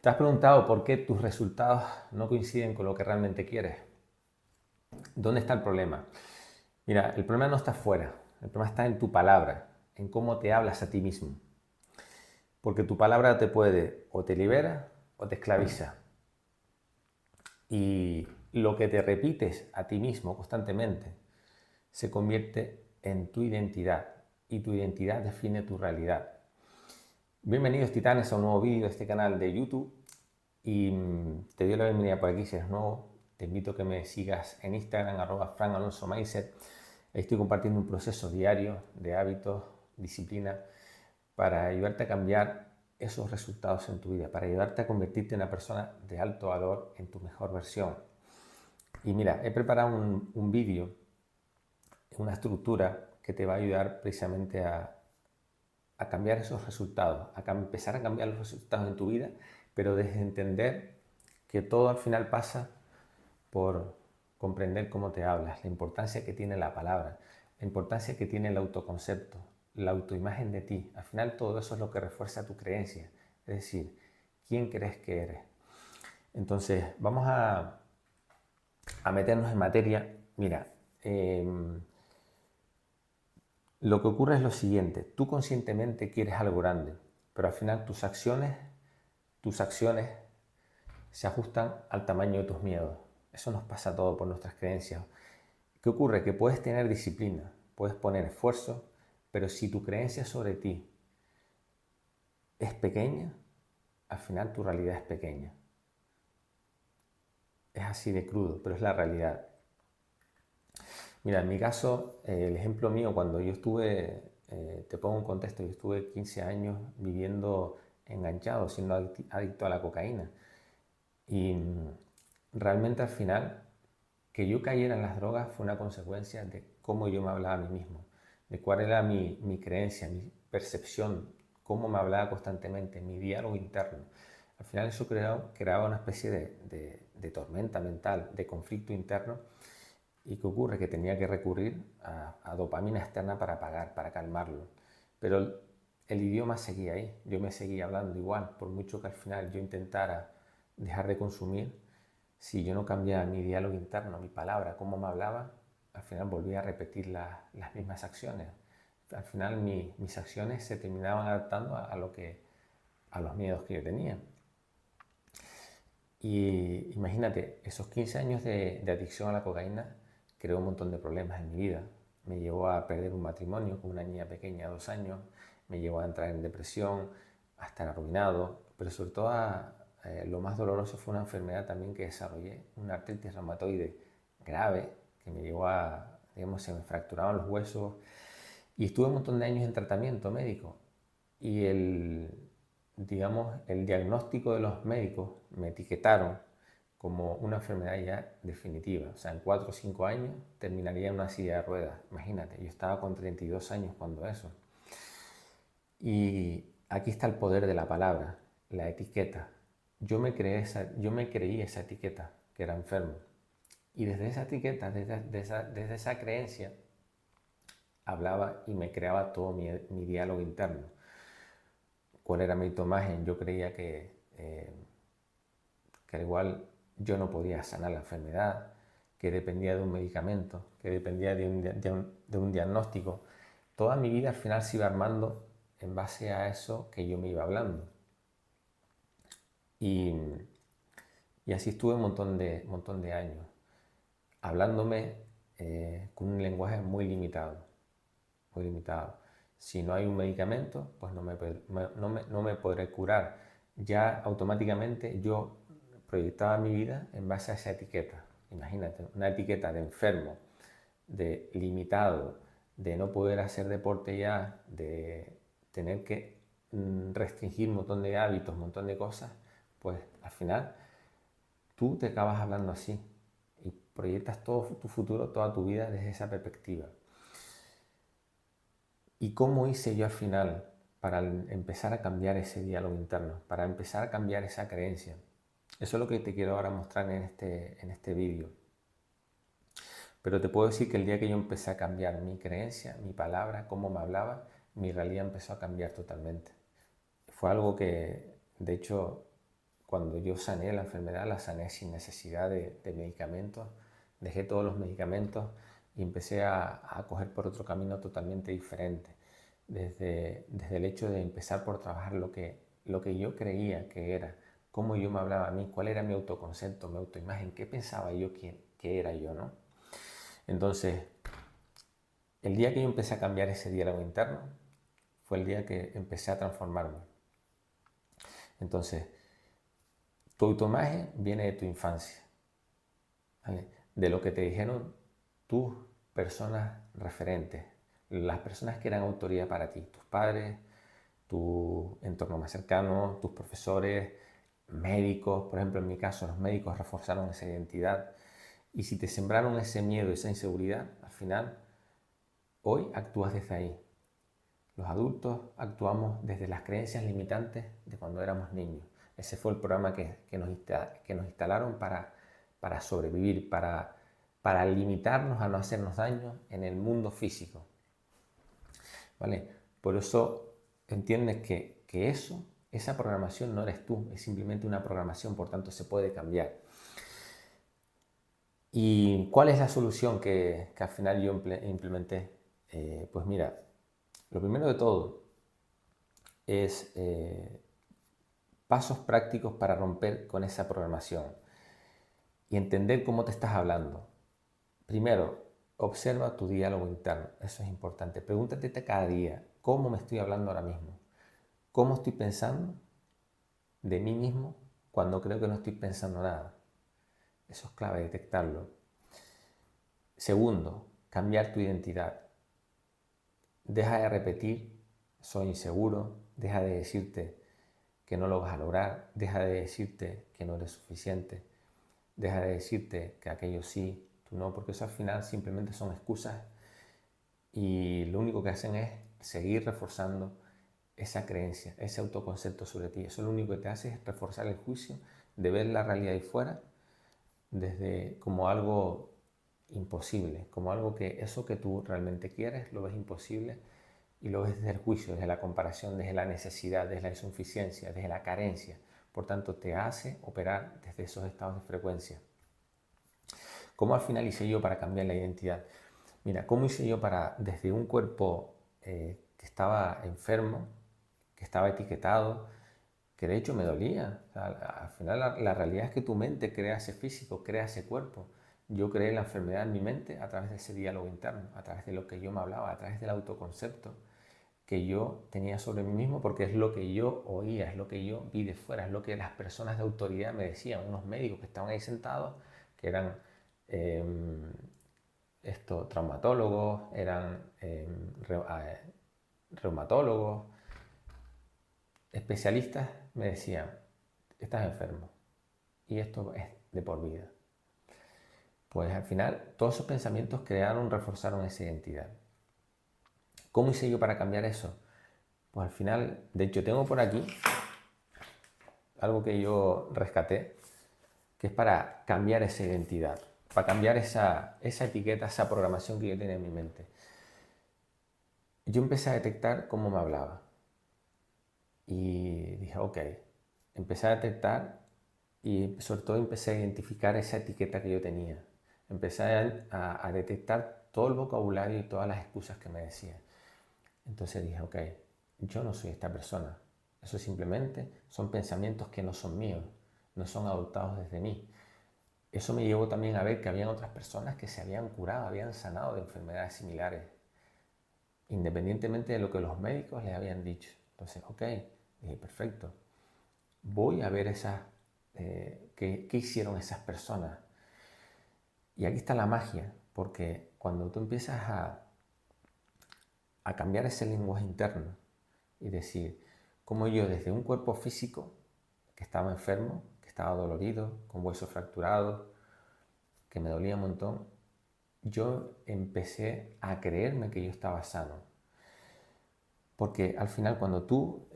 ¿Te has preguntado por qué tus resultados no coinciden con lo que realmente quieres? ¿Dónde está el problema? Mira, el problema no está fuera, el problema está en tu palabra, en cómo te hablas a ti mismo. Porque tu palabra te puede o te libera o te esclaviza. Y lo que te repites a ti mismo constantemente se convierte en tu identidad y tu identidad define tu realidad. Bienvenidos titanes a un nuevo vídeo de este canal de YouTube y te doy la bienvenida por aquí si eres nuevo. Te invito a que me sigas en Instagram @FrankAlonsoMindset. Ahí estoy compartiendo un proceso diario de hábitos, disciplina para ayudarte a cambiar esos resultados en tu vida, para ayudarte a convertirte en una persona de alto valor, en tu mejor versión. Y mira, he preparado un vídeo, una estructura que te va a ayudar precisamente a cambiar esos resultados, a empezar a cambiar los resultados en tu vida, pero desde entender que todo al final pasa por comprender cómo te hablas, la importancia que tiene la palabra, la importancia que tiene el autoconcepto, la autoimagen de ti. Al final todo eso es lo que refuerza tu creencia, es decir, quién crees que eres. Entonces, vamos a meternos en materia. Mira, lo que ocurre es lo siguiente, tú conscientemente quieres algo grande, pero al final tus acciones se ajustan al tamaño de tus miedos. Eso nos pasa todo por nuestras creencias. ¿Qué ocurre? Que puedes tener disciplina, puedes poner esfuerzo, pero si tu creencia sobre ti es pequeña, al final tu realidad es pequeña. Es así de crudo, pero es la realidad. Mira, en mi caso, el ejemplo mío, cuando yo estuve, te pongo un contexto, yo estuve 15 años viviendo enganchado, siendo adicto a la cocaína. Y realmente al final, que yo cayera en las drogas fue una consecuencia de cómo yo me hablaba a mí mismo, de cuál era mi creencia, mi percepción, cómo me hablaba constantemente, mi diálogo interno. Al final eso creaba una especie de tormenta mental, de conflicto interno. ¿Y qué ocurre? Que tenía que recurrir a dopamina externa para pagar, para calmarlo. Pero el idioma seguía ahí, yo me seguía hablando igual, por mucho que al final yo intentara dejar de consumir, si yo no cambiaba mi diálogo interno, mi palabra, cómo me hablaba, al final volvía a repetir las mismas acciones. Al final mis acciones se terminaban adaptando a los miedos que yo tenía. Y imagínate, esos 15 años de adicción a la cocaína creó un montón de problemas en mi vida. Me llevó a perder un matrimonio con una niña pequeña de 2 años, me llevó a entrar en depresión, a estar arruinado, pero sobre todo lo más doloroso fue una enfermedad también que desarrollé, una artritis reumatoide grave, que me llevó digamos, se me fracturaban los huesos y estuve un montón de años en tratamiento médico. Y digamos, el diagnóstico de los médicos me etiquetaron como una enfermedad ya definitiva. O sea, en 4 o 5 años terminaría en una silla de ruedas. Imagínate, yo estaba con 32 años cuando eso. Y aquí está el poder de la palabra, la etiqueta. Yo me creí esa etiqueta, que era enfermo. Y desde esa etiqueta, desde esa creencia, hablaba y me creaba todo mi diálogo interno. ¿Cuál era mi autoimagen? Yo creía que al igual yo no podía sanar la enfermedad, que dependía de un medicamento, que dependía de un diagnóstico. Toda mi vida al final se iba armando en base a eso que yo me iba hablando. Y, y así estuve un montón de años, hablándome con un lenguaje muy limitado, muy limitado. Si no hay un medicamento, pues no me podré curar. Ya automáticamente yo proyectaba mi vida en base a esa etiqueta. Imagínate, una etiqueta de enfermo, de limitado, de no poder hacer deporte ya, de tener que restringir un montón de hábitos, un montón de cosas, pues al final tú te acabas hablando así y proyectas todo tu futuro, toda tu vida desde esa perspectiva. ¿Y cómo hice yo al final para empezar a cambiar ese diálogo interno, para empezar a cambiar esa creencia? Eso es lo que te quiero ahora mostrar en este vídeo. Pero te puedo decir que el día que yo empecé a cambiar mi creencia, mi palabra, cómo me hablaba, mi realidad empezó a cambiar totalmente. Fue algo que, de hecho, cuando yo sané la enfermedad, la sané sin necesidad de medicamentos. Dejé todos los medicamentos y empecé a coger por otro camino totalmente diferente. Desde el hecho de empezar por trabajar lo que yo creía que era, cómo yo me hablaba a mí, cuál era mi autoconcepto, mi autoimagen, qué pensaba yo que era yo, ¿no? Entonces, el día que yo empecé a cambiar ese diálogo interno, fue el día que empecé a transformarme. Entonces, tu autoimagen viene de tu infancia, ¿vale? De lo que te dijeron tus personas referentes, las personas que eran autoridad para ti, tus padres, tu entorno más cercano, tus profesores, médicos. Por ejemplo, en mi caso, los médicos reforzaron esa identidad. Y si te sembraron ese miedo, esa inseguridad, al final, hoy actúas desde ahí. Los adultos actuamos desde las creencias limitantes de cuando éramos niños. Ese fue el programa que nos instalaron para sobrevivir, para limitarnos a no hacernos daño en el mundo físico, ¿vale? Por eso entiendes que esa programación no eres tú, es simplemente una programación, por tanto se puede cambiar. ¿Y cuál es la solución que al final yo implementé? Pues mira, lo primero de todo es pasos prácticos para romper con esa programación y entender cómo te estás hablando. Primero, observa tu diálogo interno, eso es importante. Pregúntate cada día, ¿cómo me estoy hablando ahora mismo? ¿Cómo estoy pensando de mí mismo cuando creo que no estoy pensando nada? Eso es clave, detectarlo. Segundo, cambiar tu identidad. Deja de repetir, soy inseguro, deja de decirte que no lo vas a lograr, deja de decirte que no eres suficiente, deja de decirte que aquello sí, tú no, porque eso al final simplemente son excusas y lo único que hacen es seguir reforzando esa creencia, ese autoconcepto sobre ti. Eso lo único que te hace es reforzar el juicio de ver la realidad ahí fuera desde como algo imposible, como algo que eso que tú realmente quieres lo ves imposible y lo ves desde el juicio, desde la comparación, desde la necesidad, desde la insuficiencia, desde la carencia. Por tanto, te hace operar desde esos estados de frecuencia. ¿Cómo al final hice yo para cambiar la identidad? Mira, ¿cómo hice yo para, desde un cuerpo que estaba enfermo, que estaba etiquetado, que de hecho me dolía? O sea, al final la realidad es que tu mente crea ese físico, crea ese cuerpo. Yo creé la enfermedad en mi mente a través de ese diálogo interno, a través de lo que yo me hablaba, a través del autoconcepto que yo tenía sobre mí mismo, porque es lo que yo oía, es lo que yo vi de fuera, es lo que las personas de autoridad me decían, unos médicos que estaban ahí sentados, que eran traumatólogos, eran reumatólogos, especialistas, me decían, estás enfermo y esto es de por vida. Pues al final todos esos pensamientos reforzaron esa identidad. ¿Cómo hice yo para cambiar eso? Pues al final, de hecho tengo por aquí algo que yo rescaté, que es para cambiar esa identidad, para cambiar esa etiqueta, esa programación que yo tenía en mi mente. Yo empecé a detectar cómo me hablaba y dije, ok, empecé a detectar y sobre todo empecé a identificar esa etiqueta que yo tenía. Empecé a detectar todo el vocabulario y todas las excusas que me decía. Entonces dije, ok, yo no soy esta persona. Eso simplemente son pensamientos que no son míos, no son adoptados desde mí. Eso me llevó también a ver que habían otras personas que se habían curado, habían sanado de enfermedades similares, independientemente de lo que los médicos les habían dicho. Entonces, ok, dije, perfecto, voy a ver qué hicieron esas personas. Y aquí está la magia, porque cuando tú empiezas a cambiar ese lenguaje interno y decir, como yo desde un cuerpo físico que estaba enfermo, que estaba dolorido, con huesos fracturados, que me dolía un montón, yo empecé a creerme que yo estaba sano. Porque al final cuando tú,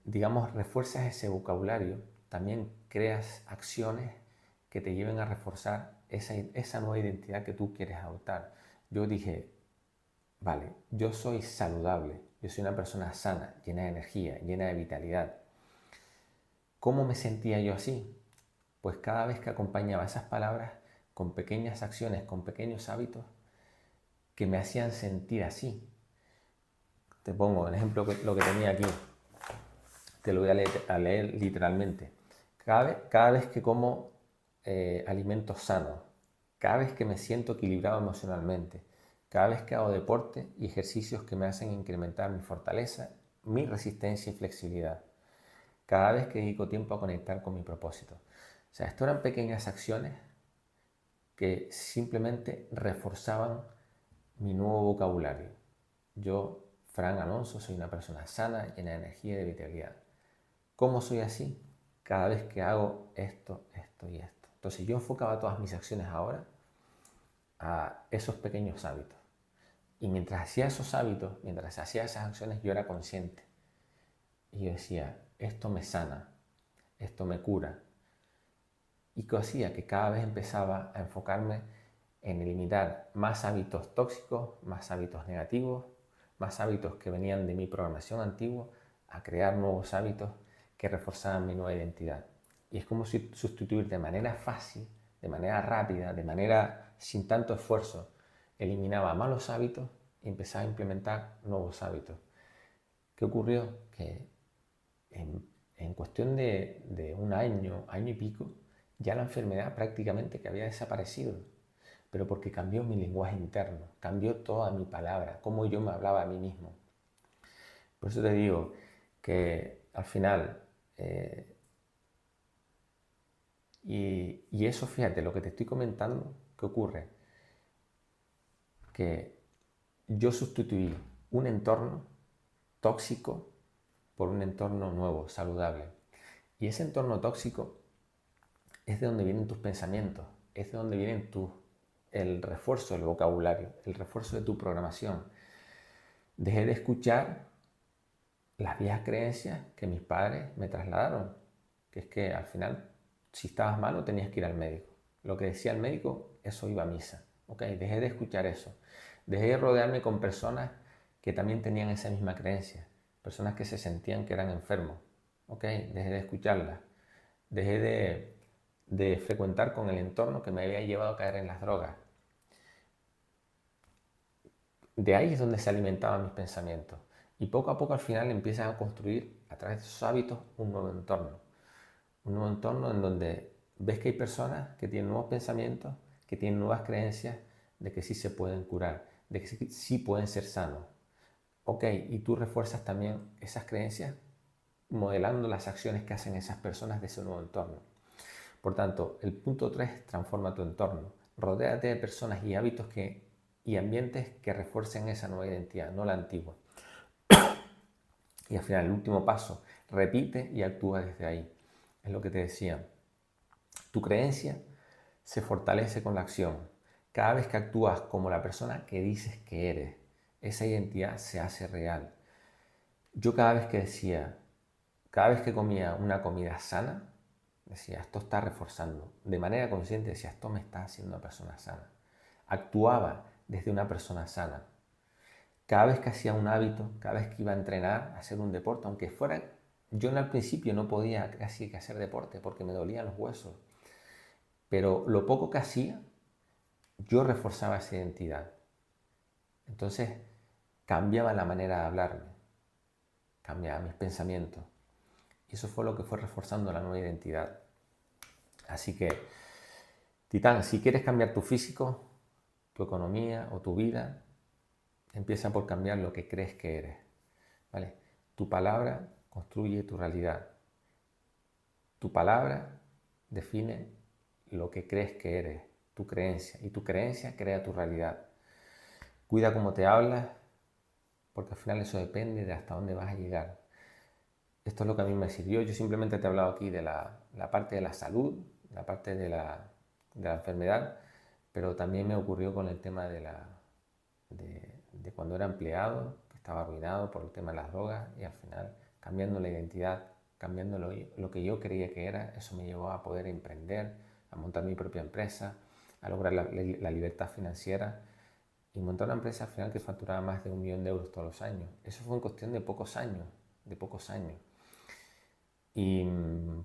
digamos, refuerzas ese vocabulario, también creas acciones que te lleven a reforzar esa nueva identidad que tú quieres adoptar. Yo dije, vale, yo soy saludable, yo soy una persona sana, llena de energía, llena de vitalidad. ¿Cómo me sentía yo así? Pues cada vez que acompañaba esas palabras con pequeñas acciones, con pequeños hábitos que me hacían sentir así. Te pongo el ejemplo, lo que tenía aquí. Te lo voy a leer literalmente. Cada vez que como alimentos sanos, cada vez que me siento equilibrado emocionalmente, cada vez que hago deporte y ejercicios que me hacen incrementar mi fortaleza, mi resistencia y flexibilidad, cada vez que dedico tiempo a conectar con mi propósito. O sea, esto eran pequeñas acciones que simplemente reforzaban mi nuevo vocabulario. Yo, Fran Alonso, soy una persona sana, llena de energía y de vitalidad. ¿Cómo soy así? Cada vez que hago esto, esto y esto. Entonces yo enfocaba todas mis acciones ahora a esos pequeños hábitos. Y mientras hacía esos hábitos, mientras hacía esas acciones, yo era consciente. Y yo decía, esto me sana, esto me cura. Y que hacía que cada vez empezaba a enfocarme en eliminar más hábitos tóxicos, más hábitos negativos, más hábitos que venían de mi programación antigua, a crear nuevos hábitos que reforzaban mi nueva identidad. Y es como si sustituir de manera fácil, de manera rápida, de manera sin tanto esfuerzo, eliminaba malos hábitos y empezaba a implementar nuevos hábitos. ¿Qué ocurrió? Que en cuestión de un año, año y pico, ya la enfermedad prácticamente que había desaparecido, pero porque cambió mi lenguaje interno, cambió toda mi palabra, cómo yo me hablaba a mí mismo. Por eso te digo que al final, y eso fíjate, lo que te estoy comentando, ¿qué ocurre? Que yo sustituí un entorno tóxico por un entorno nuevo, saludable. Y ese entorno tóxico es de donde vienen tus pensamientos, es de donde vienen el refuerzo del vocabulario, el refuerzo de tu programación. Dejé de escuchar las viejas creencias que mis padres me trasladaron, que es que al final, si estabas malo, tenías que ir al médico. Lo que decía el médico, eso iba a misa. ¿Okay? Dejé de escuchar eso. Dejé de rodearme con personas que también tenían esa misma creencia, personas que se sentían que eran enfermos. ¿Okay? Dejé de escucharlas. Dejé de frecuentar con el entorno que me había llevado a caer en las drogas. De ahí es donde se alimentaban mis pensamientos. Y poco a poco al final empiezas a construir a través de esos hábitos un nuevo entorno. Un nuevo entorno en donde ves que hay personas que tienen nuevos pensamientos, que tienen nuevas creencias de que sí se pueden curar, de que sí pueden ser sanos. Ok, y tú refuerzas también esas creencias modelando las acciones que hacen esas personas de ese nuevo entorno. Por tanto, el punto 3, transforma tu entorno. Rodéate de personas y hábitos y ambientes que refuercen esa nueva identidad, no la antigua. Y al final, el último paso, repite y actúa desde ahí. Es lo que te decía. Tu creencia se fortalece con la acción. Cada vez que actúas como la persona que dices que eres, esa identidad se hace real. Yo cada vez que comía una comida sana, decía, esto está reforzando. De manera consciente decía, esto me está haciendo una persona sana. Actuaba desde una persona sana. Cada vez que hacía un hábito, cada vez que iba a entrenar, a hacer un deporte, aunque fuera, yo en el principio no podía casi que hacer deporte porque me dolían los huesos, pero lo poco que hacía, yo reforzaba esa identidad. Entonces cambiaba la manera de hablarme, cambiaba mis pensamientos. Y eso fue lo que fue reforzando la nueva identidad. Así que, Titán, si quieres cambiar tu físico, tu economía o tu vida, empieza por cambiar lo que crees que eres. ¿Vale? Tu palabra construye tu realidad. Tu palabra define lo que crees que eres, tu creencia. Y tu creencia crea tu realidad. Cuida cómo te hablas, porque al final eso depende de hasta dónde vas a llegar. Esto es lo que a mí me sirvió. Yo simplemente te he hablado aquí de la parte de la salud, la parte de la enfermedad, pero también me ocurrió con el tema de cuando era empleado, que estaba arruinado por el tema de las drogas y al final cambiando la identidad, cambiando lo que yo creía que era, eso me llevó a poder emprender, a montar mi propia empresa, a lograr la libertad financiera y montar una empresa al final que facturaba más de 1 millón de euros todos los años. Eso fue en cuestión de pocos años, de pocos años. Y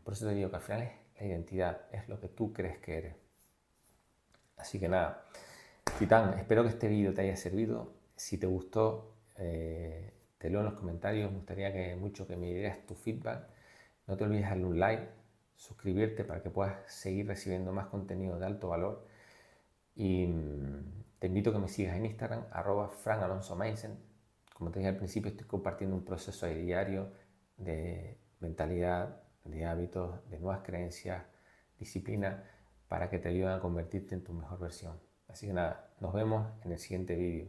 por eso te digo que al final es la identidad, es lo que tú crees que eres. Así que nada, Titán, espero que este vídeo te haya servido. Si te gustó, te leo en los comentarios. Me gustaría mucho que me dieras tu feedback. No te olvides darle un like, suscribirte para que puedas seguir recibiendo más contenido de alto valor. Y te invito a que me sigas en Instagram, @FranAlonsoMainsen. Como te dije al principio, estoy compartiendo un proceso diario de mentalidad, de hábitos, de nuevas creencias, disciplina, para que te ayuden a convertirte en tu mejor versión. Así que nada, nos vemos en el siguiente vídeo.